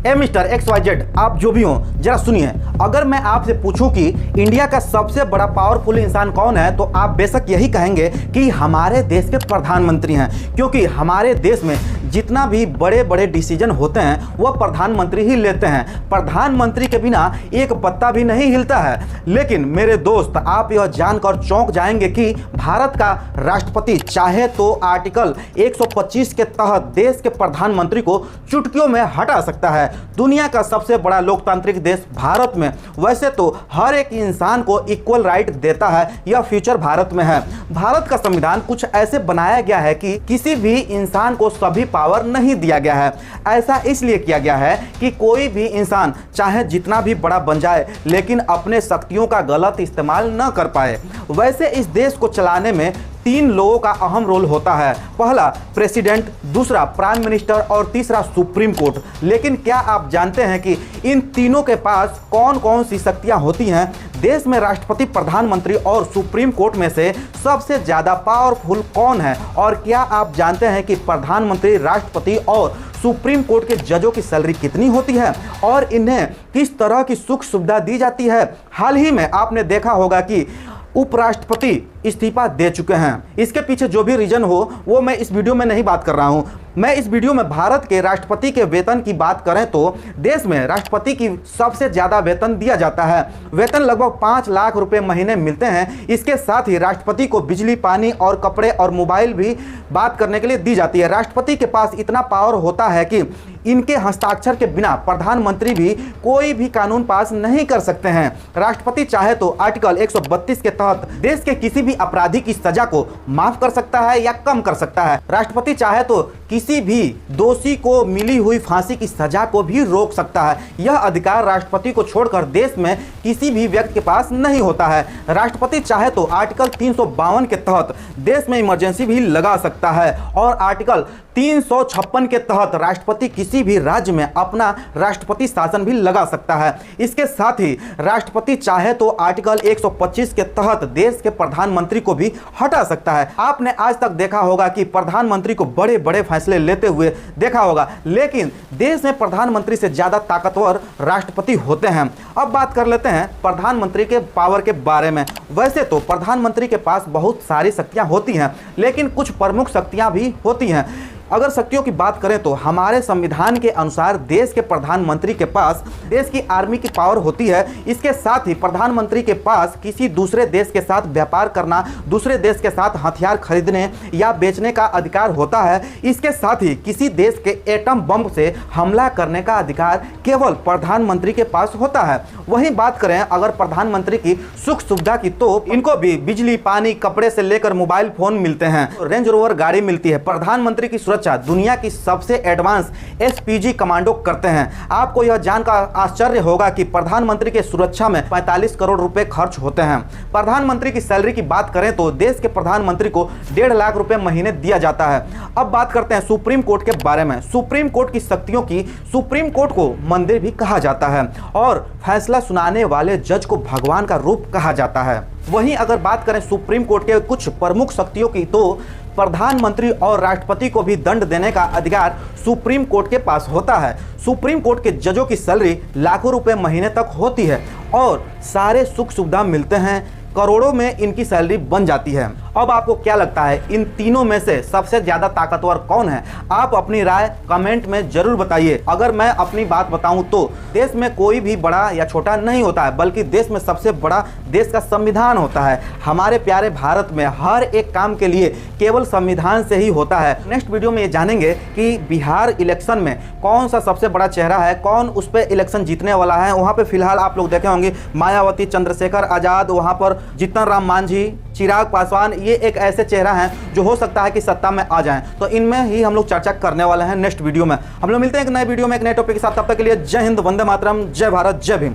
ए mister XYZ, आप जो भी हो जरा सुनिए। अगर मैं आपसे पूछूं कि इंडिया का सबसे बड़ा पावरफुल इंसान कौन है तो आप बेशक यही कहेंगे कि हमारे देश के प्रधानमंत्री हैं, क्योंकि हमारे देश में जितना भी बड़े बड़े डिसीजन होते हैं वह प्रधानमंत्री ही लेते हैं। प्रधानमंत्री के बिना एक पत्ता भी नहीं हिलता है। लेकिन मेरे दोस्त, आप यह जानकर चौंक जाएंगे कि भारत का राष्ट्रपति चाहे तो आर्टिकल 125 के तहत देश के प्रधानमंत्री को चुटकियों में हटा सकता है। दुनिया का सबसे बड़ा लोकतांत्रिक देश भारत में वैसे तो हर एक इंसान को इक्वल राइट देता है, यह फ्यूचर भारत में है। भारत का संविधान कुछ ऐसे बनाया गया है कि किसी भी इंसान को सभी पावर नहीं दिया गया है। ऐसा इसलिए किया गया है कि कोई भी इंसान चाहे जितना भी बड़ा बन जाए लेकिन अपने शक्तियों का गलत इस्तेमाल न कर पाए। वैसे इस देश को चलाने में 3 लोगों का अहम रोल होता है। पहला प्रेसिडेंट, दूसरा प्राइम मिनिस्टर और तीसरा सुप्रीम कोर्ट। लेकिन क्या आप जानते हैं कि इन तीनों के पास कौन कौन सी शक्तियां होती हैं? देश में राष्ट्रपति, प्रधानमंत्री और सुप्रीम कोर्ट में से सबसे ज़्यादा पावरफुल कौन है? और क्या आप जानते हैं कि प्रधानमंत्री, राष्ट्रपति और सुप्रीम कोर्ट के जजों की सैलरी कितनी होती है और इन्हें किस तरह की सुख सुविधा दी जाती है? हाल ही में आपने देखा होगा कि उपराष्ट्रपति इस्तीफा दे चुके हैं। इसके पीछे जो भी रीजन हो वो मैं इस वीडियो में नहीं बात कर रहा हूं। मैं इस वीडियो में भारत के राष्ट्रपति के वेतन की बात करें तो देश में राष्ट्रपति की सबसे ज़्यादा वेतन दिया जाता है। वेतन लगभग 5 लाख रुपए महीने मिलते हैं। इसके साथ ही राष्ट्रपति को बिजली, पानी और कपड़े और मोबाइल भी बात करने के लिए दी जाती है। राष्ट्रपति के पास इतना पावर होता है कि इनके हस्ताक्षर के बिना प्रधानमंत्री भी कोई भी कानून पास नहीं कर सकते हैं। राष्ट्रपति चाहे तो आर्टिकल 132 के तहत देश के किसी भी अपराधी की सजा को माफ कर सकता है या कम कर सकता है। राष्ट्रपति चाहे तो किसी भी दोषी को मिली हुई फांसी की सजा को भी रोक सकता है। यह अधिकार राष्ट्रपति को छोड़कर देश में किसी भी व्यक्ति के पास नहीं होता है। राष्ट्रपति चाहे तो आर्टिकल 352 के तहत देश में इमरजेंसी भी लगा सकता है और आर्टिकल 356 के तहत राष्ट्रपति किसी भी राज्य में अपना राष्ट्रपति शासन भी लगा सकता है। इसके साथ ही राष्ट्रपति चाहे तो आर्टिकल 125 के तहत देश के प्रधानमंत्री को भी हटा सकता है। आपने आज तक देखा होगा कि प्रधानमंत्री को बड़े बड़े फैसले लेते हुए देखा होगा, लेकिन देश में प्रधानमंत्री से ज्यादा ताकतवर राष्ट्रपति होते हैं। अब बात कर लेते हैं प्रधानमंत्री के पावर के बारे में। वैसे तो प्रधानमंत्री के पास बहुत सारी शक्तियां होती हैं, लेकिन कुछ प्रमुख शक्तियां भी होती हैं। अगर शक्तियों की बात करें तो हमारे संविधान के अनुसार देश के प्रधानमंत्री के पास देश की आर्मी की पावर होती है। इसके साथ ही प्रधानमंत्री के पास किसी दूसरे देश के साथ व्यापार करना, दूसरे देश के साथ हथियार खरीदने या बेचने का अधिकार होता है। इसके साथ ही किसी देश के एटम बम से हमला करने का अधिकार केवल प्रधानमंत्री के पास होता है। वहीं बात करें अगर प्रधानमंत्री की सुख सुविधा की तो इनको भी बिजली, पानी, कपड़े से लेकर मोबाइल फोन मिलते हैं, रेंज रोवर गाड़ी मिलती है। प्रधानमंत्री की सुरक्षा दुनिया की सबसे एडवांस SPG कमांडो करते हैं। आपको यह जानकर आश्चर्य होगा कि प्रधानमंत्री के सुरक्षा में 45 करोड़ रुपए खर्च होते हैं। प्रधानमंत्री की सैलरी की बात करें तो देश के प्रधानमंत्री को 1.5 लाख रुपए महीने दिया जाता है। अब बात करते हैं सुप्रीम कोर्ट के बारे में। सुप्रीम कोर्ट की शक्तियों की, सुप्रीम कोर्ट को मंदिर भी कहा जाता है और फैसला सुनाने वाले जज को भगवान का रूप कहा जाता है। वहीं अगर बात करें सुप्रीम कोर्ट के कुछ प्रमुख शक्तियों की तो प्रधानमंत्री और राष्ट्रपति को भी दंड देने का अधिकार सुप्रीम कोर्ट के पास होता है। सुप्रीम कोर्ट के जजों की सैलरी लाखों रुपए महीने तक होती है और सारे सुख सुविधा मिलते हैं, करोड़ों में इनकी सैलरी बन जाती है। अब आपको क्या लगता है इन तीनों में से सबसे ज्यादा ताकतवर कौन है? आप अपनी राय कमेंट में जरूर बताइए। अगर मैं अपनी बात बताऊं तो देश में कोई भी बड़ा या छोटा नहीं होता है, बल्कि देश में सबसे बड़ा देश का संविधान होता है। हमारे प्यारे भारत में हर एक काम के लिए केवल संविधान से ही होता है। नेक्स्ट वीडियो में ये जानेंगे कि बिहार इलेक्शन में कौन सा सबसे बड़ा चेहरा है, कौन उस पर इलेक्शन जीतने वाला है। वहाँ पे फिलहाल आप लोग देखे होंगे मायावती, चंद्रशेखर आजाद, वहाँ पर जीतन राम मांझी, चिराग पासवान, ये एक ऐसे चेहरा हैं जो हो सकता है कि सत्ता में आ जाएं। तो इनमें ही हम लोग चर्चा करने वाले हैं नेक्स्ट वीडियो में। हम लोग मिलते हैं एक नए वीडियो में एक नए टॉपिक के साथ। तब तक के लिए जय हिंद, वंदे मातरम, जय भारत, जय भीम।